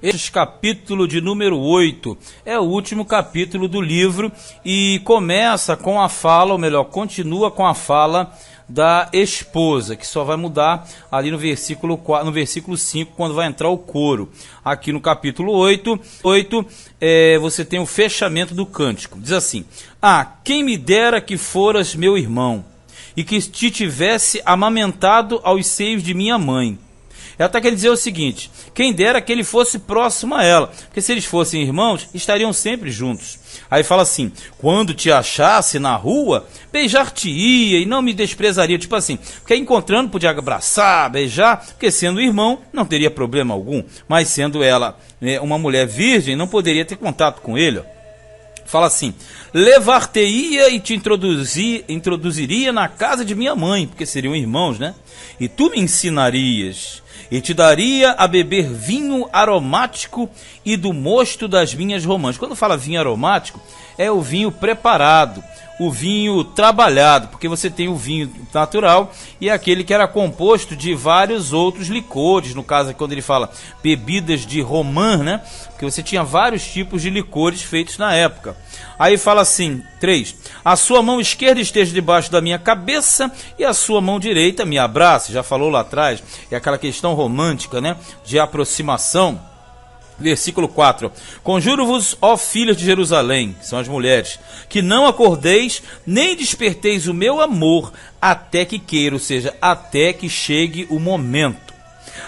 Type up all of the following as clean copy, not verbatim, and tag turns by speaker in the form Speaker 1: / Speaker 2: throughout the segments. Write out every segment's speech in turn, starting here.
Speaker 1: Este capítulo de número 8 é o último capítulo do livro e começa com a fala, ou melhor, continua com a fala da esposa, que só vai mudar ali no versículo 4, no versículo 5, quando vai entrar o coro. Aqui no capítulo 8 você tem o fechamento do cântico. Diz assim: quem me dera que foras meu irmão, e que te tivesse amamentado aos seios de minha mãe. Ela está querendo dizer o seguinte: quem dera que ele fosse próximo a ela, porque se eles fossem irmãos, estariam sempre juntos. Aí fala assim: quando te achasse na rua, beijar-te-ia e não me desprezaria. Tipo assim, porque encontrando podia abraçar, beijar, porque sendo irmão não teria problema algum, mas sendo ela uma mulher virgem, não poderia ter contato com ele. Fala assim: levar-te-ia e te introduziria na casa de minha mãe, porque seriam irmãos, né? E tu me ensinarias, e te daria a beber vinho aromático e do mosto das vinhas romãs. Quando fala vinho aromático, é o vinho preparado, o vinho trabalhado, porque você tem o vinho natural e aquele que era composto de vários outros licores. No caso, quando ele fala bebidas de romã, né? Porque você tinha vários tipos de licores feitos na época. Aí fala assim, 3: a sua mão esquerda esteja debaixo da minha cabeça e a sua mão direita me abrace. Já falou lá atrás, é aquela questão romântica, né? De aproximação. Versículo 4: conjuro-vos, ó filhas de Jerusalém, que são as mulheres, que não acordeis, nem desperteis o meu amor, até que queira, ou seja, até que chegue o momento.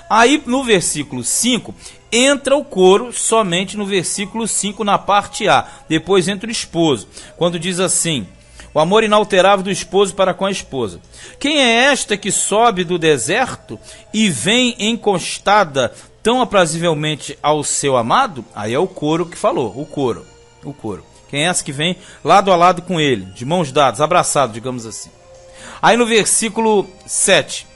Speaker 1: Aí no versículo 5, entra o coro, somente no versículo 5, na parte A. Depois entra o esposo, quando diz assim: o amor inalterável do esposo para com a esposa. Quem é esta que sobe do deserto e vem encostada tão aprazivelmente ao seu amado? Aí é o coro que falou, o coro. Quem é essa que vem lado a lado com ele, de mãos dadas, abraçado, digamos assim. Aí no versículo 7,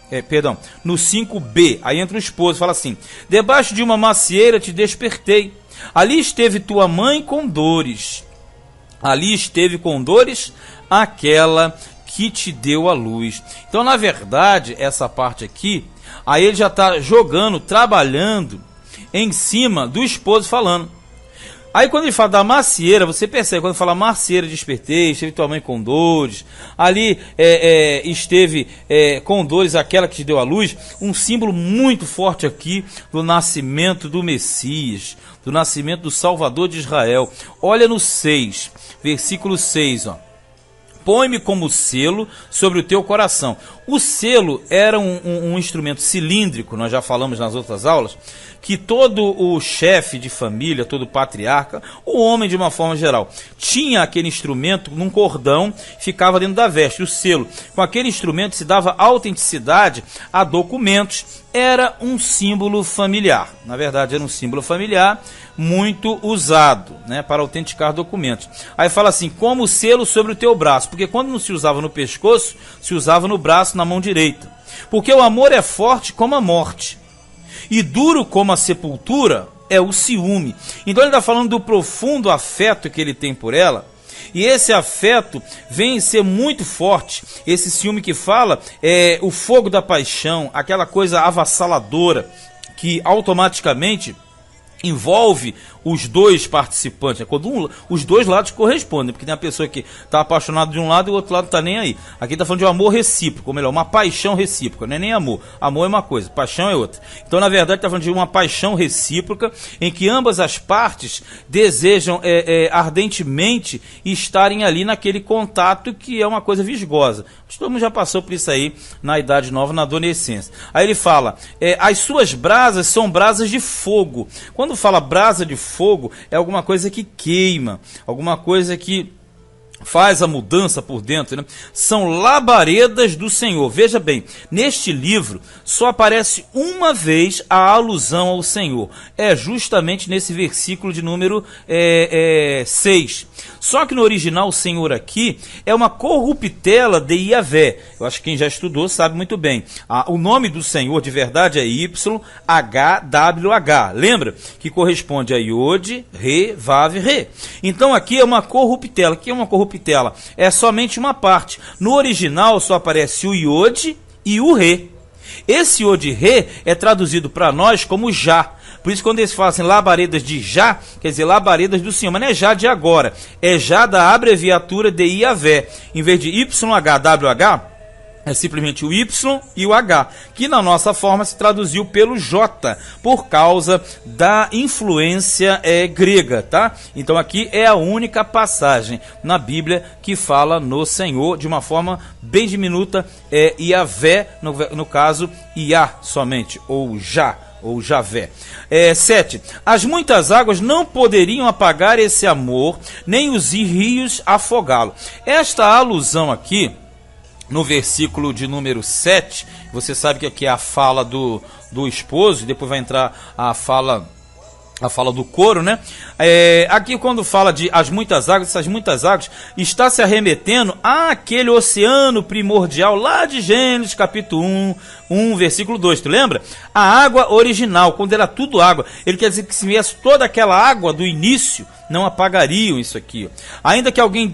Speaker 1: no 5b, aí entra o esposo, fala assim: debaixo de uma macieira te despertei, ali esteve tua mãe com dores, ali esteve com dores aquela que te deu a luz. Então, na verdade, essa parte aqui, aí ele já está jogando, trabalhando em cima do esposo falando. Aí quando ele fala da macieira, você percebe, quando fala macieira despertei, esteve tua mãe com dores, ali esteve com dores aquela que te deu a luz, um símbolo muito forte aqui do nascimento do Messias, do nascimento do Salvador de Israel. Olha no 6, versículo 6, ó. Põe-me como selo sobre o teu coração. O selo era um instrumento cilíndrico, nós já falamos nas outras aulas, que todo o chefe de família, todo patriarca, o homem de uma forma geral, tinha aquele instrumento num cordão, ficava dentro da veste, o selo. Com aquele instrumento se dava autenticidade a documentos, era um símbolo familiar. Na verdade, era um símbolo familiar muito usado, né, para autenticar documentos. Aí fala assim: como selo sobre o teu braço, porque quando não se usava no pescoço, se usava no braço, na mão direita. Porque o amor é forte como a morte, e duro como a sepultura é o ciúme. Então ele está falando do profundo afeto que ele tem por ela, e esse afeto vem ser muito forte. Esse ciúme que fala é o fogo da paixão, aquela coisa avassaladora que automaticamente envolve os dois participantes, quando os dois lados correspondem, porque tem a pessoa que está apaixonada de um lado e o outro lado está nem aí. Aqui está falando de um amor recíproco, ou melhor, uma paixão recíproca, não é nem amor. Amor é uma coisa, paixão é outra. Então, na verdade, está falando de uma paixão recíproca em que ambas as partes desejam ardentemente estarem ali naquele contato que é uma coisa visgosa. Todo mundo já passou por isso aí na idade nova, na adolescência. Aí ele fala: as suas brasas são brasas de fogo. Quando fala brasa de fogo, é alguma coisa que queima, alguma coisa que faz a mudança por dentro, né? São labaredas do Senhor. Veja bem, neste livro só aparece uma vez a alusão ao Senhor. É justamente nesse versículo de número 6. Só que no original o Senhor aqui é uma corruptela de Yahvé. Eu acho que quem já estudou sabe muito bem. O nome do Senhor de verdade é YHWH. Lembra? Que corresponde a Yod, Re, Vav, Re. Então aqui é uma corruptela. O que é uma corruptela? É somente uma parte. No original só aparece o Yod e o Re. Esse Yod e Re é traduzido para nós como Já. Por isso, quando eles falam assim, labaredas de já, quer dizer labaredas do Senhor, mas não é já de agora, é já da abreviatura de Iavé. Em vez de YHWH, é simplesmente o Y e o H, que na nossa forma se traduziu pelo J, por causa da influência grega, tá? Então aqui é a única passagem na Bíblia que fala no Senhor de uma forma bem diminuta, Iavé, no caso, Iá somente, ou Já, ou Javé. 7. As muitas águas não poderiam apagar esse amor, nem os rios afogá-lo. Esta alusão aqui, no versículo de número 7, você sabe que aqui é a fala do esposo, e depois vai entrar a fala do coro, né? Aqui quando fala de as muitas águas, essas muitas águas, está se arremetendo àquele oceano primordial lá de Gênesis capítulo 1, versículo 2, tu lembra? A água original, quando era tudo água, ele quer dizer que se viesse toda aquela água do início, não apagariam isso aqui. Ainda que alguém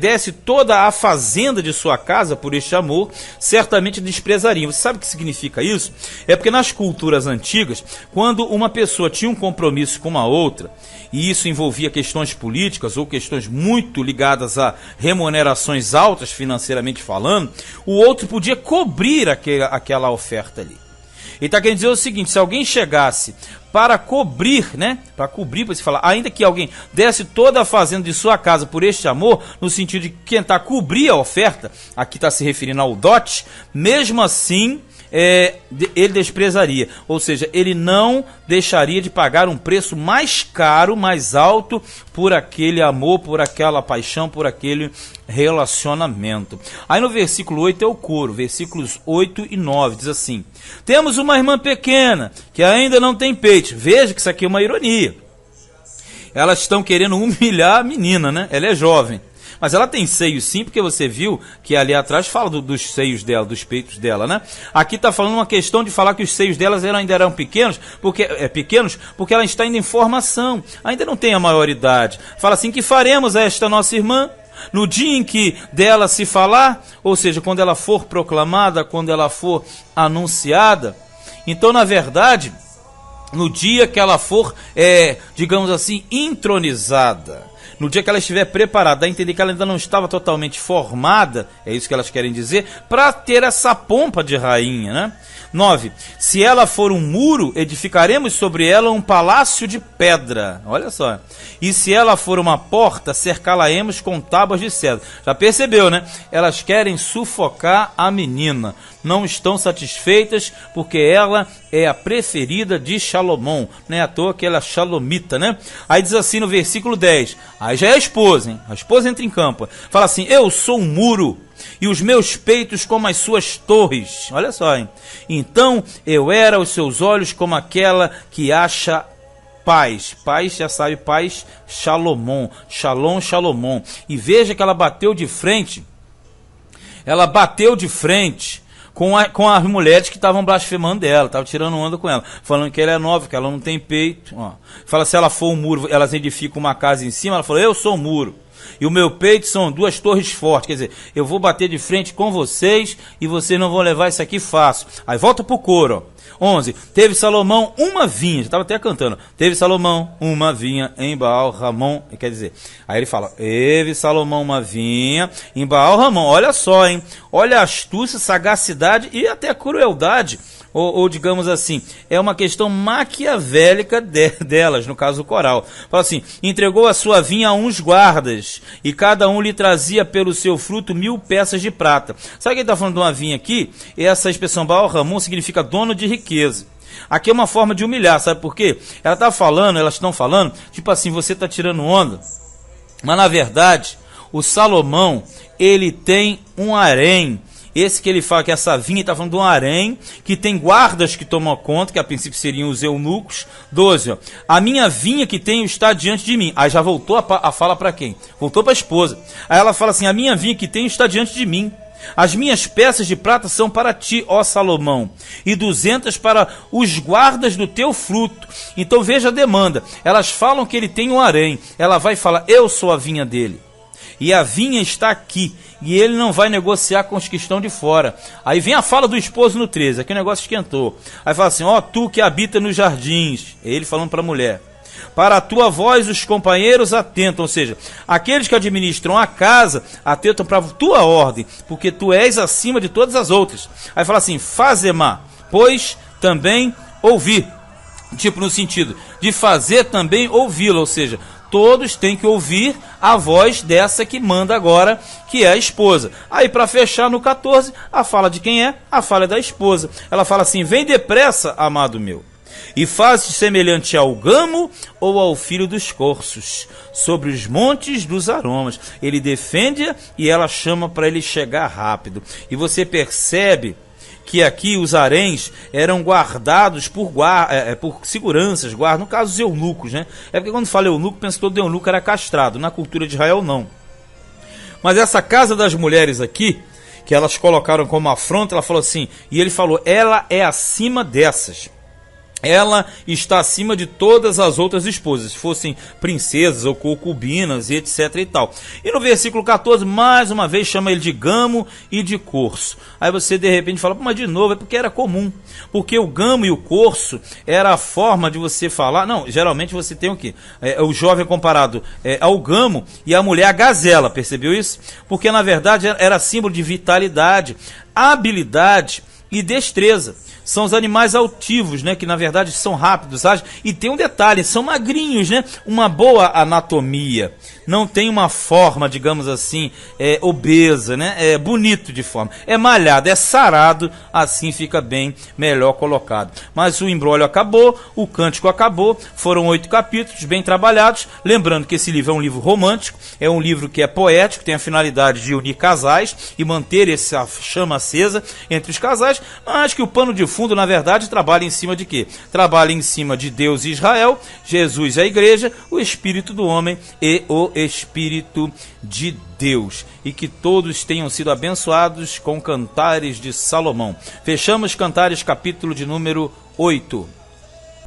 Speaker 1: desse toda a fazenda de sua casa por este amor, certamente desprezariam. Você sabe o que significa isso? É porque nas culturas antigas, quando uma pessoa tinha um compromisso com uma outra, e isso envolvia questões políticas ou questões muito ligadas a remunerações altas financeiramente falando, o outro podia cobrir aquela oferta ali. Ele está querendo dizer o seguinte: se alguém chegasse para cobrir, né? Para cobrir, para se falar, ainda que alguém desse toda a fazenda de sua casa por este amor, no sentido de tentar cobrir a oferta, aqui está se referindo ao dote, mesmo assim, ele desprezaria, ou seja, ele não deixaria de pagar um preço mais caro, mais alto, por aquele amor, por aquela paixão, por aquele relacionamento. Aí no versículo 8 é o coro, versículos 8 e 9, diz assim: temos uma irmã pequena, que ainda não tem peito. Veja que isso aqui é uma ironia. Elas estão querendo humilhar a menina, né? Ela é jovem. Mas ela tem seios sim, porque você viu que ali atrás fala dos seios dela, dos peitos dela, né? Aqui está falando uma questão de falar que os seios delas ainda eram pequenos, porque ela está ainda em formação, ainda não tem a maioridade. Fala assim: que faremos a esta nossa irmã no dia em que dela se falar, ou seja, quando ela for proclamada, quando ela for anunciada. Então, na verdade, no dia que ela for, digamos assim, entronizada, no dia que ela estiver preparada, dá a entender que ela ainda não estava totalmente formada, é isso que elas querem dizer, para ter essa pompa de rainha, né? 9. Se ela for um muro, edificaremos sobre ela um palácio de pedra. Olha só. E se ela for uma porta, cercá-la-emos com tábuas de cedro. Já percebeu, né? Elas querem sufocar a menina. Não estão satisfeitas porque ela é a preferida de Salomão. Não é à toa que ela é Shalomita, né? Aí diz assim no versículo 10. Aí já é a esposa, hein? A esposa entra em campo. Fala assim: eu sou um muro, e os meus peitos como as suas torres. Olha só, hein? Então eu era aos seus olhos como aquela que acha paz. Paz, já sabe, paz, Shalomon. Shalom, Shalomon. E veja que ela bateu de frente. Ela bateu de frente com as mulheres que estavam blasfemando dela, estavam tirando onda com ela, falando que ela é nova, que ela não tem peito. Ó. Fala, se ela for um muro, elas edificam uma casa em cima. Ela falou: eu sou um muro, e o meu peito são duas torres fortes. Quer dizer, eu vou bater de frente com vocês e vocês não vão levar isso aqui fácil. Aí volta pro coro, ó. 11. Teve Salomão uma vinha, já estava até cantando. Teve Salomão uma vinha em Baal-Ramon. Quer dizer, aí ele fala: teve Salomão uma vinha em Baal-Ramon. Olha só, hein? Olha a astúcia, sagacidade e até a crueldade. Ou digamos assim, é uma questão maquiavélica delas, no caso do coral. Fala assim: entregou a sua vinha a uns guardas, e cada um lhe trazia pelo seu fruto 1000 peças de prata. Sabe que ele está falando de uma vinha aqui? Essa expressão Baal-Ramon significa dono de riqueza. Aqui é uma forma de humilhar, sabe por quê? Elas estão falando, tipo assim, você está tirando onda, mas na verdade, o Salomão, ele tem um harém. Esse que ele fala que essa vinha, está falando de um harém, que tem guardas que tomam conta, que a princípio seriam os eunucos. 12, ó. A minha vinha que tenho está diante de mim. Aí já voltou a fala para quem? Voltou para a esposa. Aí ela fala assim: a minha vinha que tenho está diante de mim. As minhas peças de prata são para ti, ó Salomão, e 200 para os guardas do teu fruto. Então veja a demanda. Elas falam que ele tem um harém. Ela vai falar: eu sou a vinha dele. E a vinha está aqui, e ele não vai negociar com os que estão de fora. Aí vem a fala do esposo no 13, aqui o negócio esquentou. Aí fala assim, ó, tu que habita nos jardins, ele falando para a mulher, para a tua voz os companheiros atentam, ou seja, aqueles que administram a casa atentam para a tua ordem, porque tu és acima de todas as outras. Aí fala assim, fazema, pois também ouvir, tipo no sentido de fazer também ouvi-lo, ou seja, todos têm que ouvir a voz dessa que manda agora, que é a esposa. Aí para fechar no 14, a fala de quem é? A fala é da esposa. Ela fala assim, vem depressa, amado meu, e faz-te semelhante ao gamo ou ao filho dos corços, sobre os montes dos aromas. Ele defende-a e ela chama para ele chegar rápido. E você percebe que aqui os haréns eram guardados por seguranças, no caso os eunucos, né? É porque quando fala eunuco, pensa que todo eunuco era castrado. Na cultura de Israel, não. Mas essa casa das mulheres aqui, que elas colocaram como afronta, ela falou assim, e ele falou, ela é acima dessas. Ela está acima de todas as outras esposas, se fossem princesas ou concubinas e etc e tal. E no versículo 14, mais uma vez, chama ele de gamo e de corço. Aí você de repente fala, mas de novo, é porque era comum. Porque o gamo e o corço era a forma de você falar. Não, geralmente você tem o quê? O jovem comparado ao gamo e a mulher a gazela, percebeu isso? Porque na verdade era símbolo de vitalidade, habilidade e destreza. São os animais altivos, né, que na verdade são rápidos, ágeis, e tem um detalhe, são magrinhos, né, uma boa anatomia, não tem uma forma, digamos assim, obesa, né, é bonito de forma, é malhado, é sarado, assim fica bem melhor colocado. Mas o imbróglio acabou, o cântico acabou, foram 8 capítulos, bem trabalhados, lembrando que esse livro é um livro romântico, é um livro que é poético, tem a finalidade de unir casais e manter essa chama acesa entre os casais, mas que o pano de fundo, na verdade, trabalha em cima de quê? Trabalha em cima de Deus e Israel, Jesus e a igreja, o Espírito do homem e o Espírito de Deus. E que todos tenham sido abençoados com Cantares de Salomão. Fechamos Cantares capítulo de número 8.